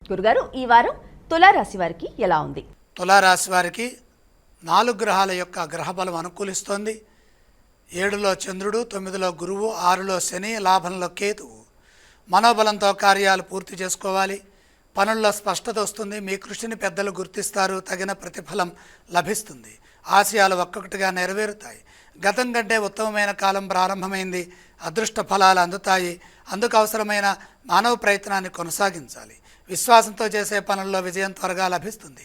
గురుగారు, ఈ వారం తులారాశి వారికి ఎలా ఉంది? తులారాశి వారికి 4 గ్రహాల యొక్క గ్రహబలం అనుకూలిస్తోంది. 7లో చంద్రుడు, 9లో గురువు, 6లో శని, లాభంలో కేతువు. మనోబలంతో కార్యాలు పూర్తి చేసుకోవాలి. పనుల్లో స్పష్టత వస్తుంది. మీ కృషిని పెద్దలు గుర్తిస్తారు. తగిన ప్రతిఫలం లభిస్తుంది. ఆశయాలు ఒక్కొక్కటిగా నెరవేరుతాయి. గతం కంటే ఉత్తమమైన కాలం ప్రారంభమైంది. అదృష్ట ఫలాలు అందుతాయి. అందుకు అవసరమైన మానవ ప్రయత్నాన్ని కొనసాగించాలి. విశ్వాసంతో చేసే పనుల్లో విజయం త్వరగా లభిస్తుంది.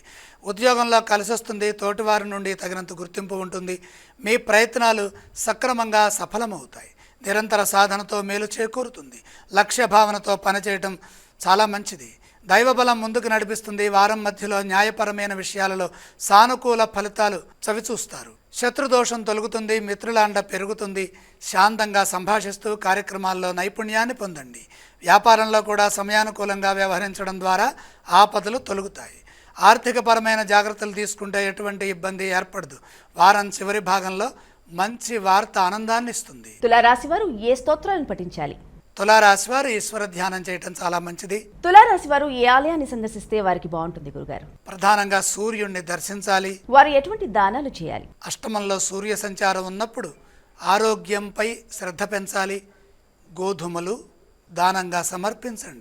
ఉద్యోగంలో కలిసొస్తుంది. తోటివారి నుండి తగినంత గుర్తింపు ఉంటుంది. మీ ప్రయత్నాలు సక్రమంగా సఫలమవుతాయి. నిరంతర సాధనతో మేలు చేకూరుతుంది. లక్ష్య భావనతో పనిచేయటం చాలా మంచిది. దైవబలం ముందుకు నడిపిస్తుంది. వారం మధ్యలో న్యాయపరమైన విషయాలలో సానుకూల ఫలితాలు చవిచూస్తారు. శత్రుదోషం తొలగుతుంది. మిత్రుల అండ పెరుగుతుంది. శాంతంగా సంభాషిస్తూ కార్యక్రమాల్లో నైపుణ్యాన్ని పొందండి. వ్యాపారంలో కూడా సమయానుకూలంగా వ్యవహరించడం ద్వారా ఆపదలు తొలగుతాయి. ఆర్థికపరమైన జాగ్రత్తలు తీసుకుంటే ఎటువంటి ఇబ్బంది ఏర్పడదు. వారం చివరి భాగంలో మంచి వార్త ఆనందాన్ని ఇస్తుంది. తులారాశి వారు ఏ స్తోత్రాలను పఠించాలి? తులారాశి వారు ఈశ్వర ధ్యానం చేయటం చాలా మంచిది. తులారాశి వారు ఏ ఆలయాన్ని సందర్శిస్తే వారికి బాగుంటుంది గురుగారు? ప్రధానంగా సూర్యుడిని దర్శించాలి. వారు ఎటువంటి దానాలు చేయాలి? అష్టమంలో సూర్య సంచారం ఉన్నప్పుడు ఆరోగ్యంపై శ్రద్ధ పెంచాలి. గోధుమలు దానంగా సమర్పించండి.